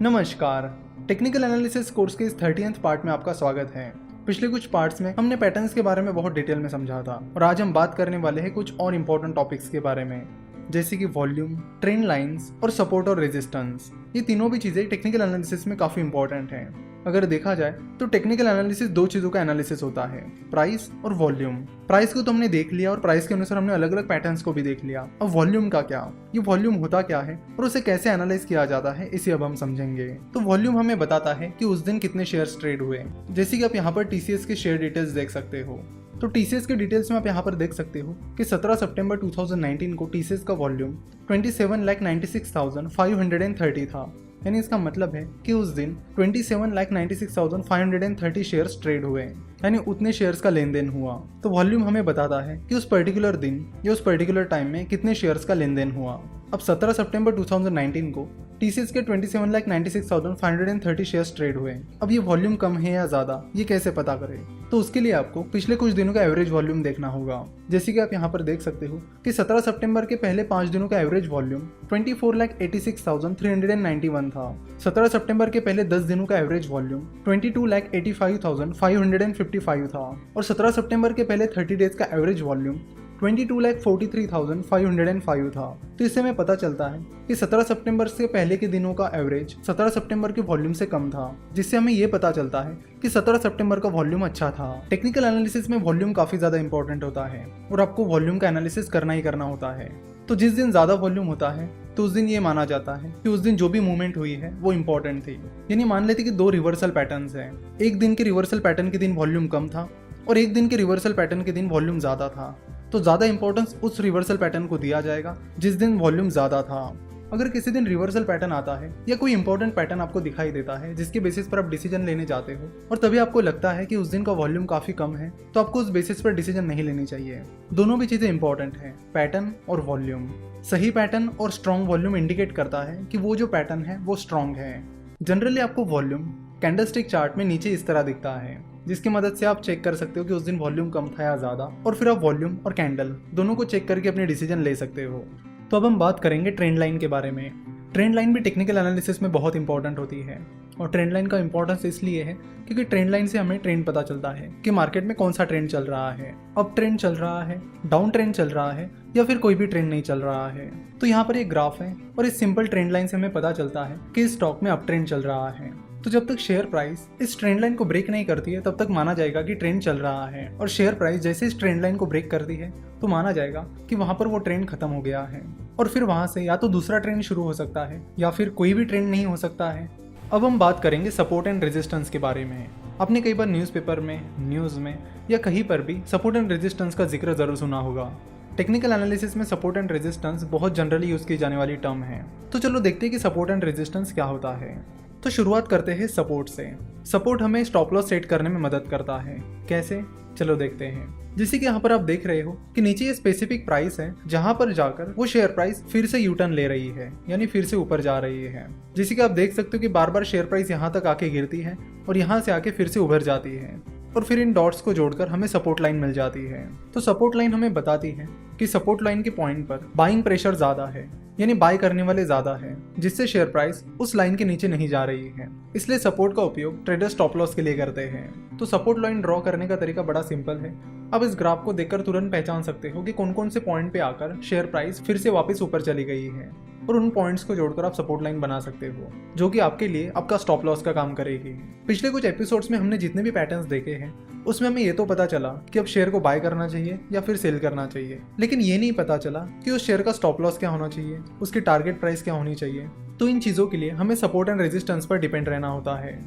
नमस्कार। Technical analysis course के इस 30th पार्ट में आपका स्वागत है। पिछले कुछ पार्ट्स में हमने पैटर्न्स के बारे में बहुत डिटेल में समझा था और आज हम बात करने वाले हैं कुछ और इम्पोर्टेंट टॉपिक्स के बारे में, जैसे कि वॉल्यूम, ट्रेंड लाइंस और सपोर्ट और रेजिस्टेंस। ये तीनों भी चीज़ें टेक्निकल एनालिसिस में काफ़ी इंपॉर्टेंट हैं। अगर देखा जाए तो टेक्निकल एनालिसिस दो चीज़ों का एनालिसिस होता है, प्राइस और वॉल्यूम। प्राइस को तो हमने देख लिया और प्राइस के अनुसार हमने अलग अलग पैटर्न्स को भी देख लिया। अब वॉल्यूम का क्या, ये वॉल्यूम होता क्या है और उसे कैसे एनालाइज किया जाता है, इसे अब हम समझेंगे। तो वॉल्यूम हमें बताता है कि उस दिन कितने शेयर्स ट्रेड हुए। जैसे कि आप यहाँ पर टीसीएस के शेयर डिटेल्स देख सकते हो। तो टीसीएस के डिटेल्स में आप यहाँ पर देख सकते हो कि 17 सितंबर 2019 को टीसीएस का वॉल्यूम 27,96,530 था। यानी इसका मतलब है कि उस दिन 27,96,530 शेयर्स ट्रेड हुए, यानी उतने शेयर्स का लेन देन हुआ। तो वॉल्यूम हमें बताता है कि उस पर्टिकुलर दिन या उस पर्टिकुलर टाइम में कितने शेयर्स का लेन देन हुआ। अब 17 सितंबर 2019 को टीसीएस के 27,96,530 शेयर्स ट्रेड हुए। अब ये वॉल्यूम कम है या ज़्यादा, ये कैसे पता करें? तो उसके लिए आपको पिछले कुछ दिनों का एवरेज वॉल्यूम देखना होगा। जैसे कि आप यहाँ पर देख सकते हो कि 17 सितंबर के पहले 5 दिनों का एवरेज वॉल्यूम 24,86,391 था। 17 सितंबर के पहले 10 दिनों का एवरेज वॉल्यूम 22,85,555 था और 17 सितंबर के पहले 30 डेज का एवरेज वॉल्यूम 22,43,505 था। तो इससे हमें पता चलता है कि 17 सितंबर से पहले के दिनों का एवरेज 17 सितंबर के वॉल्यूम से कम था, जिससे हमें ये पता चलता है कि 17 सितंबर का वॉल्यूम अच्छा था। टेक्निकल एनालिसिस में वॉल्यूम काफी ज्यादा इंपॉर्टेंट होता है और आपको वॉल्यूम का एनालिसिस करना ही करना होता है। तो जिस दिन ज्यादा वॉल्यूम होता है तो उस दिन ये माना जाता है कि उस दिन जो भी मूवमेंट हुई है वो इंपॉर्टेंट थी। यानी मान लेते कि दो रिवर्सल पैटर्न्स हैं। एक दिन के रिवर्सल पैटर्न के दिन वॉल्यूम कम था और एक दिन के रिवर्सल पैटर्न के दिन वॉल्यूम ज्यादा था। तो ज्यादा इंपॉर्टेंस उस रिवर्सल पैटर्न को दिया जाएगा जिस दिन वॉल्यूम ज्यादा था। अगर किसी दिन रिवर्सल पैटर्न आता है या कोई इंपॉर्टेंट पैटर्न आपको दिखाई देता है जिसके बेसिस पर आप डिसीजन लेने जाते हो और तभी आपको लगता है कि उस दिन का वॉल्यूम काफी कम है, तो आपको उस बेसिस पर डिसीजन नहीं लेनी चाहिए। दोनों भी चीजें इंपॉर्टेंट है, पैटर्न और वॉल्यूम। सही पैटर्न और स्ट्रॉन्ग वॉल्यूम इंडिकेट करता है कि वो जो पैटर्न है वो स्ट्रॉन्ग है। जनरली आपको वॉल्यूम कैंडलस्टिक चार्ट में नीचे इस तरह दिखता है, जिसकी मदद से आप चेक कर सकते हो कि उस दिन वॉल्यूम कम था या ज्यादा, और फिर आप वॉल्यूम और कैंडल दोनों को चेक करके अपने डिसीजन ले सकते हो। तो अब हम बात करेंगे ट्रेंड लाइन के बारे में। ट्रेंड लाइन भी टेक्निकल एनालिसिस में बहुत इंपॉर्टेंट होती है और ट्रेंड लाइन का इंपॉर्टेंस इसलिए है क्योंकि ट्रेंड लाइन से हमें ट्रेंड पता चलता है कि मार्केट में कौन सा ट्रेंड चल रहा है, अप ट्रेंड चल रहा है, डाउन ट्रेंड चल रहा है या फिर कोई भी ट्रेंड नहीं चल रहा है। तो यहाँ पर एक ग्राफ है और इस सिंपल ट्रेंड लाइन से हमें पता चलता है कि इस स्टॉक में अप ट्रेंड चल रहा है। तो जब तक शेयर प्राइस इस ट्रेंड लाइन को ब्रेक नहीं करती है तब तक माना जाएगा कि ट्रेंड चल रहा है, और शेयर प्राइस जैसे इस ट्रेंड लाइन को ब्रेक करती है तो माना जाएगा कि वहां पर वो ट्रेंड खत्म हो गया है और फिर वहां से या तो दूसरा ट्रेंड शुरू हो सकता है या फिर कोई भी ट्रेंड नहीं हो सकता है। अब हम बात करेंगे सपोर्ट एंड रेजिस्टेंस के बारे में। आपने कई बार न्यूज़पेपर में, न्यूज़ में या कहीं पर भी सपोर्ट एंड रेजिस्टेंस का जिक्र जरूर सुना होगा। टेक्निकल एनालिसिस में सपोर्ट एंड रेजिस्टेंस बहुत जनरली यूज की जाने वाली टर्म है। तो चलो देखते हैं कि सपोर्ट एंड रेजिस्टेंस क्या होता है। तो शुरुआत करते हैं सपोर्ट से। सपोर्ट हमें स्टॉप लॉस सेट करने में मदद करता है। कैसे? चलो देखते हैं। जैसे कि यहाँ पर आप देख रहे हो कि नीचे ये स्पेसिफिक प्राइस है जहां पर जाकर वो शेयर प्राइस फिर से यूटर्न ले रही है, यानी फिर से ऊपर जा रही है। जैसे कि आप देख सकते हो कि बार बार शेयर प्राइस यहाँ तक आके गिरती है और यहाँ से आके फिर से उभर जाती है और फिर इन डॉट्स को जोड़कर हमें सपोर्ट लाइन मिल जाती है। तो सपोर्ट लाइन हमें बताती है कि सपोर्ट लाइन के पॉइंट पर बाइंग प्रेशर ज्यादा है, यानी बाय करने वाले ज्यादा है, जिससे शेयर प्राइस उस लाइन के नीचे नहीं जा रही है। इसलिए सपोर्ट का उपयोग ट्रेडर स्टॉप लॉस के लिए करते हैं। तो सपोर्ट लाइन ड्रॉ करने का तरीका बड़ा सिंपल है। आप इस ग्राफ को देखकर तुरंत पहचान सकते हो कि कौन कौन से पॉइंट पे आकर शेयर प्राइस फिर से वापस ऊपर चली गई है, और उन पॉइंट्स को जोड़कर आप सपोर्ट लाइन बना सकते हो जो कि आपके लिए आपका स्टॉप लॉस का काम करेगी। पिछले कुछ एपिसोड्स में हमने जितने भी पैटर्न्स देखे हैं उसमें हमें ये तो पता चला कि अब शेयर को बाय करना चाहिए या फिर सेल करना चाहिए, लेकिन ये नहीं पता चला कि उस शेयर का स्टॉप लॉस क्या होना चाहिए, उसकी टारगेट प्राइस क्या होनी चाहिए। तो इन चीजों के लिए हमें सपोर्ट एंड रेजिस्टेंस पर डिपेंड रहना होता है।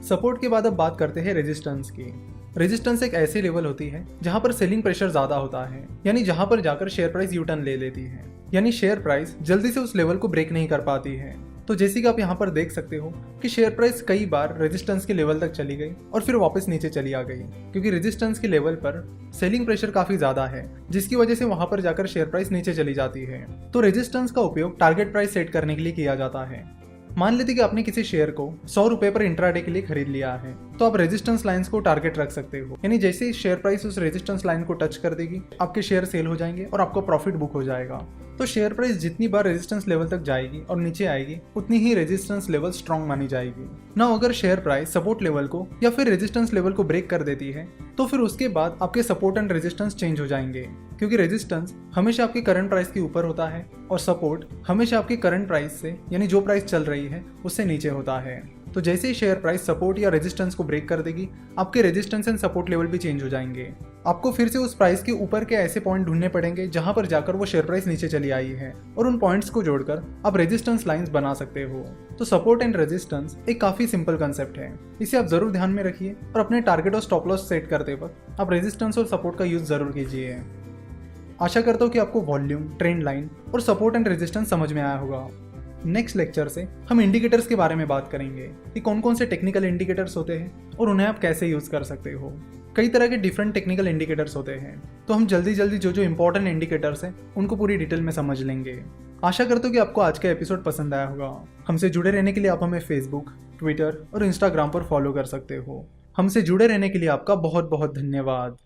सपोर्ट के बाद अब बात करते हैं रेजिस्टेंस की। रेजिस्टेंस एक ऐसी लेवल होती है जहां पर सेलिंग प्रेशर ज्यादा होता है, यानी जहां पर जाकर शेयर प्राइस यूटर्न ले लेती है, यानी शेयर प्राइस जल्दी से उस लेवल को ब्रेक नहीं कर पाती है। तो जैसे कि आप यहाँ पर देख सकते हो कि शेयर प्राइस कई बार रेजिस्टेंस के लेवल तक चली गई और फिर वापस नीचे चली आ गई, क्योंकि रेजिस्टेंस के लेवल पर सेलिंग प्रेशर काफी ज्यादा है, जिसकी वजह से वहां पर जाकर शेयर प्राइस नीचे चली जाती है। तो रेजिस्टेंस का उपयोग टारगेट प्राइस सेट करने के लिए किया जाता है। मान लेते कि आपने किसी शेयर को 100 रुपए पर इंट्राडे के लिए खरीद लिया है, तो आप रेजिस्टेंस लाइंस को टारगेट रख सकते हो, यानी जैसे ही शेयर प्राइस उस रेजिस्टेंस लाइन को टच कर देगी आपके शेयर सेल हो जाएंगे और आपका प्रॉफिट बुक हो जाएगा। तो शेयर प्राइस जितनी बार रेजिस्टेंस लेवल तक जाएगी और नीचे आएगी उतनी ही रेजिस्टेंस लेवल स्ट्रांग मानी जाएगी। ना अगर शेयर प्राइस सपोर्ट लेवल को या फिर रेजिस्टेंस लेवल को ब्रेक कर देती है तो फिर उसके बाद आपके सपोर्ट एंड रेजिस्टेंस चेंज हो जाएंगे, क्योंकि रेजिस्टेंस हमेशा आपके करंट प्राइस के ऊपर होता है और सपोर्ट हमेशा आपके करंट प्राइस से यानी जो प्राइस चल रही है उससे नीचे होता है। तो जैसे ही शेयर प्राइस सपोर्ट या रेजिस्टेंस को ब्रेक कर देगी आपके रेजिस्टेंस एंड सपोर्ट लेवल भी चेंज हो जाएंगे। आपको फिर से उस प्राइस के ऊपर के ऐसे पॉइंट ढूंढने पड़ेंगे जहां पर जाकर वो शेयर प्राइस नीचे चली आई है और उन पॉइंट्स को जोड़कर आप रेजिस्टेंस लाइंस बना सकते हो। तो सपोर्ट एंड रेजिस्टेंस एक काफी सिंपल कंसेप्ट है, इसे आप जरूर ध्यान में रखिए और अपने टारगेट और स्टॉप लॉस सेट करते वक्त आप रेजिस्टेंस और सपोर्ट का यूज जरूर कीजिए। आशा करता हूँ कि आपको वॉल्यूम, ट्रेंड लाइन और सपोर्ट एंड रेजिस्टेंस समझ में आया होगा। नेक्स्ट लेक्चर से हम इंडिकेटर्स के बारे में बात करेंगे कि कौन कौन से टेक्निकल इंडिकेटर्स होते हैं और उन्हें आप कैसे यूज कर सकते हो। कई तरह के डिफरेंट टेक्निकल इंडिकेटर्स होते हैं, तो हम जल्दी जल्दी जो इंपॉर्टेंट इंडिकेटर्स हैं उनको पूरी डिटेल में समझ लेंगे। आशा करता हूँ कि आपको आज का एपिसोड पसंद आया होगा। हमसे जुड़े रहने के लिए आप हमें फेसबुक, ट्विटर और इंस्टाग्राम पर फॉलो कर सकते हो। हमसे जुड़े रहने के लिए आपका बहुत बहुत धन्यवाद।